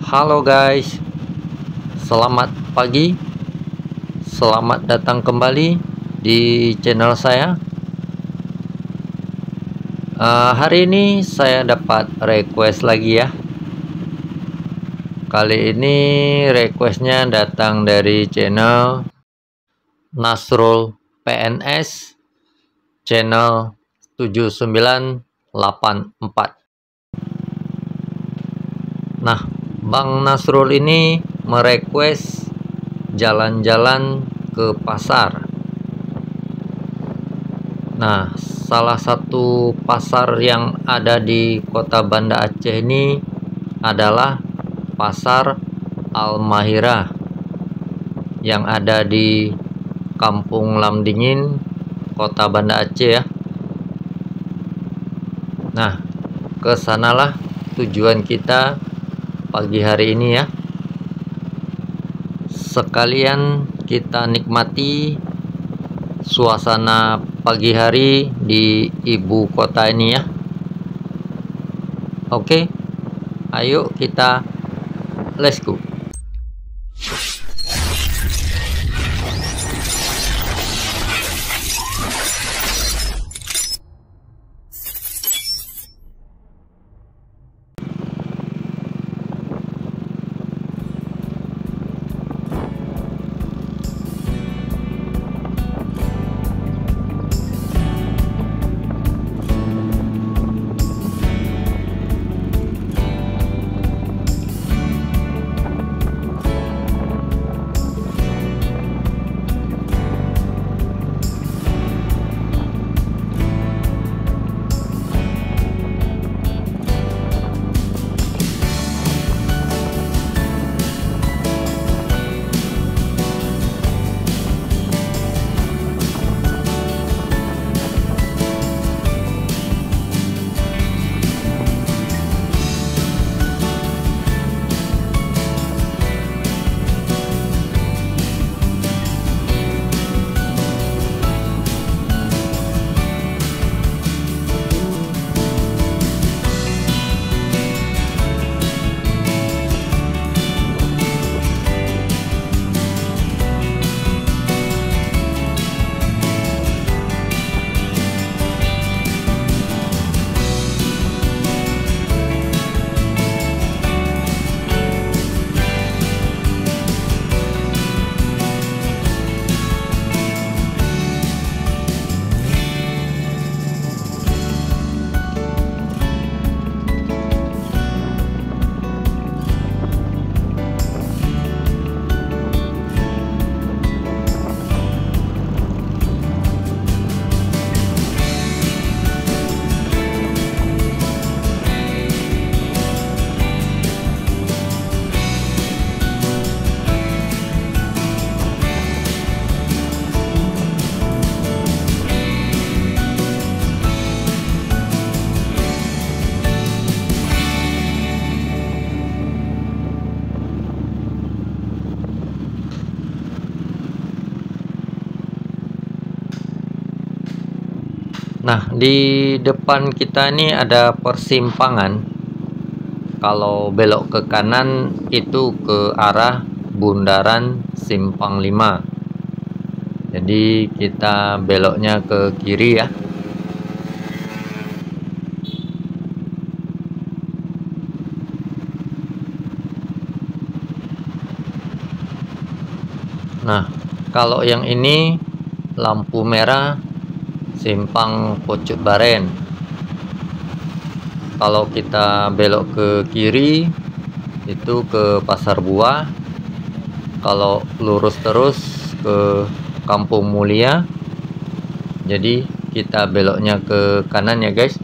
Halo guys, selamat pagi, selamat datang kembali di channel saya. Hari ini saya dapat request lagi ya. Kali ini requestnya datang dari channel Nasrul PNS, channel 7984. Nah, Bang Nasrul ini merequest jalan-jalan ke pasar. Nah, salah satu pasar yang ada di kota Banda Aceh ini adalah Pasar Al-Mahirah yang ada di Kampung Lamdingin, kota Banda Aceh ya. Nah, kesanalah tujuan kita pagi hari ini ya. Sekalian kita nikmati suasana pagi hari di ibu kota ini ya. Oke, ayo kita let's go. Nah, di depan kita ini ada persimpangan. Kalau belok ke kanan itu ke arah Bundaran Simpang 5. Jadi kita beloknya ke kiri ya. Nah, kalau yang ini lampu merah Simpang Pucuk Baren. Kalau kita belok ke kiri itu ke Pasar Buah. Kalau lurus terus ke Kampung Mulia. Jadi kita beloknya ke kanan ya guys.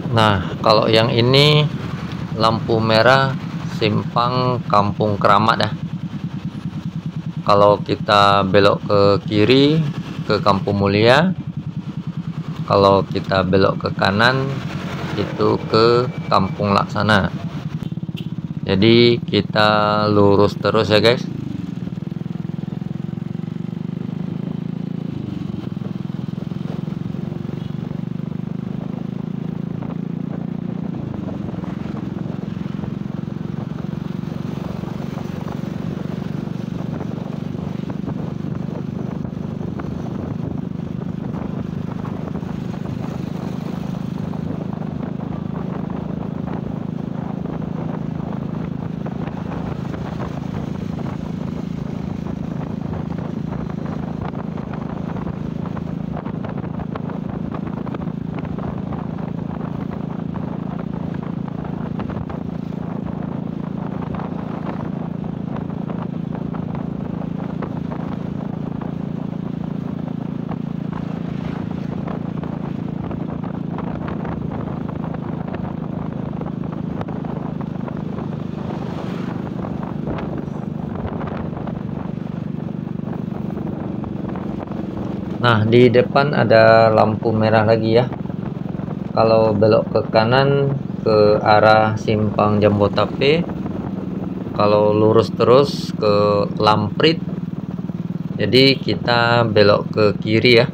Nah, kalau yang ini lampu merah simpang Kampung Keramat dah. Kalau kita belok ke kiri ke Kampung Mulia, kalau kita belok ke kanan itu ke Kampung Laksana. Jadi kita lurus terus ya guys. Nah, di depan ada lampu merah lagi ya. Kalau belok ke kanan ke arah simpang Jambotape, kalau lurus terus ke Lamprit, jadi kita belok ke kiri ya.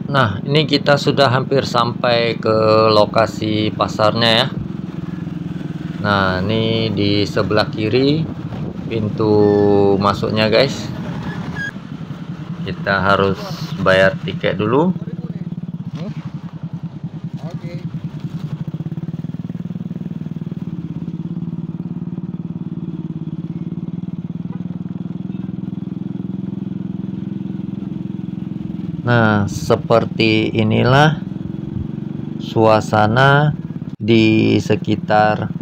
Nah, ini kita sudah hampir sampai ke lokasi pasarnya ya. Nah, ini di sebelah kiri pintu masuknya guys. Kita harus bayar tiket dulu. Nah, seperti inilah suasana di sekitar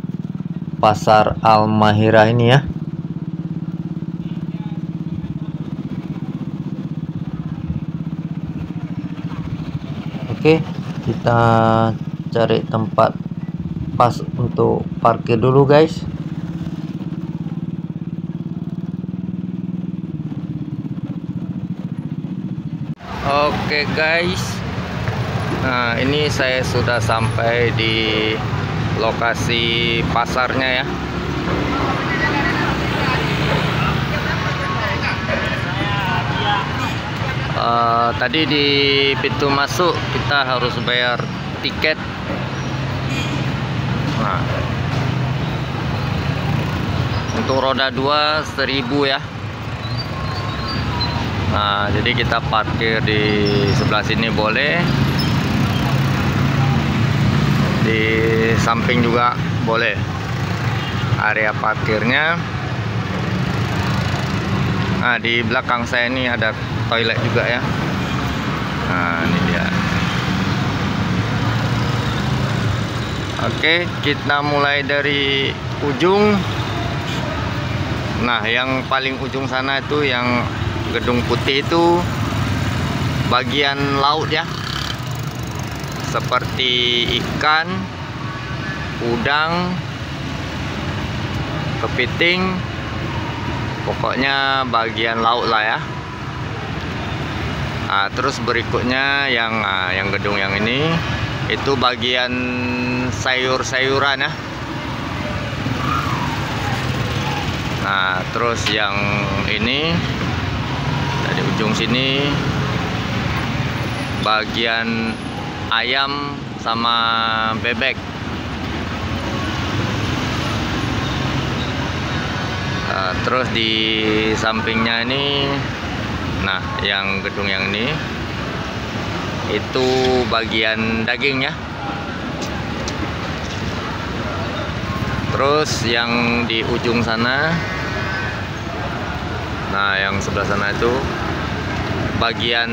Pasar Al-Mahirah ini ya. Oke, kita cari tempat pas untuk parkir dulu guys. Oke guys, nah ini saya sudah sampai di lokasi pasarnya ya. Tadi di pintu masuk kita harus bayar tiket. Nah, untuk roda 2 1.000 ya. Nah, jadi kita parkir di sebelah sini boleh, di samping juga boleh area parkirnya. Nah, di belakang saya ini ada toilet juga ya. Nah, ini dia. Oke, kita mulai dari ujung. Nah, yang paling ujung sana itu yang gedung putih itu bagian laut ya, seperti ikan, udang, kepiting, pokoknya bagian laut lah ya. Nah, terus berikutnya yang gedung yang ini itu bagian sayur-sayuran ya. Nah, terus yang ini dari ujung sini bagian ayam sama bebek. Terus di sampingnya ini, nah yang gedung yang ini itu bagian daging ya. Terus yang di ujung sana, nah yang sebelah sana itu bagian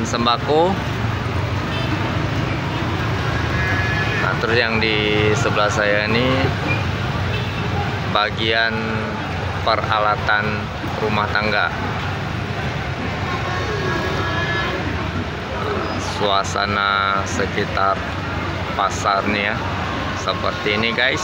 sembako. Nah, terus yang di sebelah saya ini bagian peralatan rumah tangga. Suasana sekitar pasar nih ya, seperti ini guys.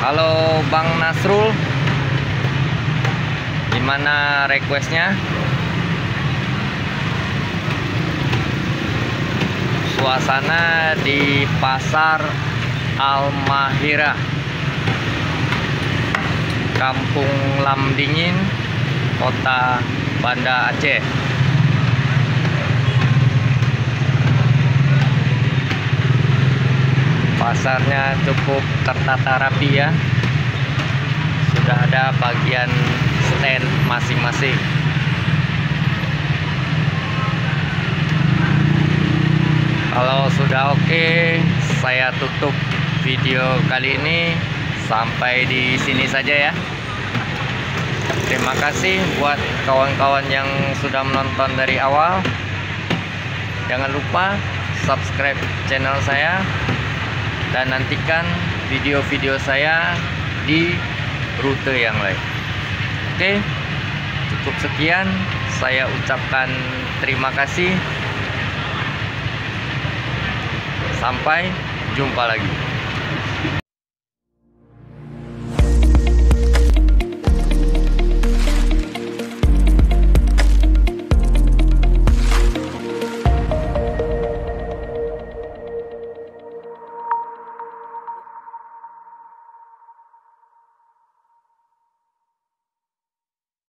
Halo Bang Nasrul, gimana requestnya? Suasana di Pasar Al-Mahirah, Kampung Lamdingin, Kota Banda Aceh. Pasarnya cukup tertata rapi ya. Sudah ada bagian stand masing-masing. Kalau sudah oke, saya tutup video kali ini. Sampai di sini saja ya. Terima kasih buat kawan-kawan yang sudah menonton dari awal. Jangan lupa subscribe channel saya dan nantikan video-video saya di rute yang lain. Oke, cukup sekian. Saya ucapkan terima kasih. Sampai jumpa lagi.